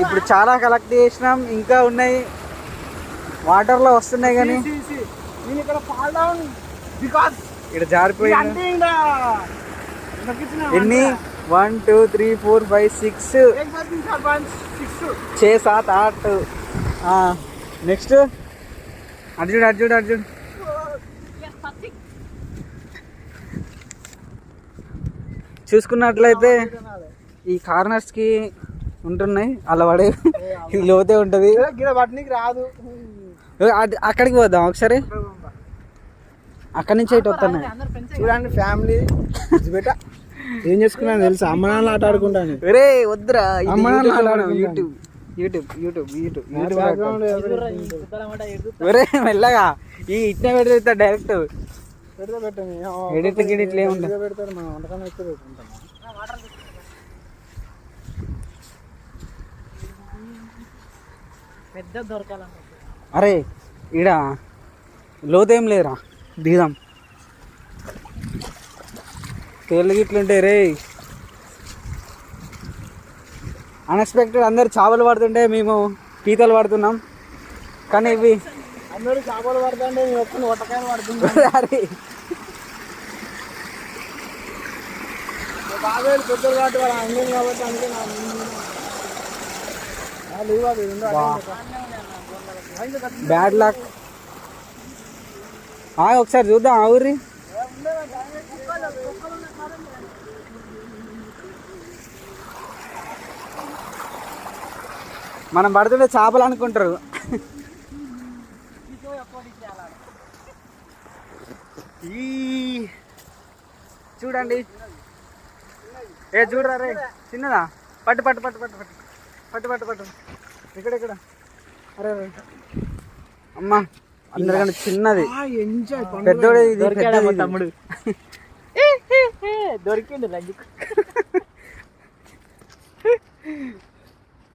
ఇప్పుడు చాలా కలెక్ట్ చేసినాం, ఇంకా ఉన్నాయి వాటర్లో వస్తున్నాయి కానీ ఇక్కడ జారిపోయింది. ఎన్ని 1 2 3 4 5 6 6 7 8. నెక్స్ట్ అర్జున్ చూసుకున్నట్లయితే ఈ కార్నర్స్కి ఉంటున్నాయి అలా పడే లోతే ఉంటుంది. రాదు, అక్కడికి పోదాం ఒకసారి, అక్కడి నుంచి ఇటు వస్తున్నాయి చూడండి. ఫ్యామిలీ ఏం చేసుకున్నాను తెలుసా, అమ్మ నాన్న ఆట ఆడుకుంటాను. ఒరే వద్దురా, అమ్మ నాన్న యూట్యూబ్ ఒరే మెల్లగా ఈ ఇట్నే పెడితే డైరెక్ట్ ఎడిట్ గిడిట్లు ఏముంటుంది. పెడతారు మన వంటకాన్ని ఎక్కువ పెట్టుకుంటాం. పెద్ద దొరకాలన్నమాట. అరే ఈడ లోతేం లేరా, దిగుదాం. తేళ్ళు గిట్లుంటే రే అన్ఎక్స్పెక్టెడ్. అందరు చేపలు పడుతుంటే మేము పీతలు పడుతున్నాం, కానీ ఇవి అందరూ చేపలు పడుతుంటే మేము ఒక్కని వంటకాయలు పడుతున్నాం. అరే బాగా పెద్దలు కాబట్టి వాళ్ళు అందరం కాబట్టి అందుకే బ్యాడ్ లక్. ఒకసారి చూద్దాం ఆ ఊరి. మనం పడుతుంటే చేపలు అనుకుంటారు. చూడండి, చూడరా రే, చిన్నదా, పట్టు పట్టు పట్టు పట్టు పట్టు పట్టు పట్టు పట్టు ఇక్కడ. అరే అమ్మా, అందరికంటే చిన్నది, పెద్దోడే ఇది. తమ్ముడు దొరికిండు రంజిత్.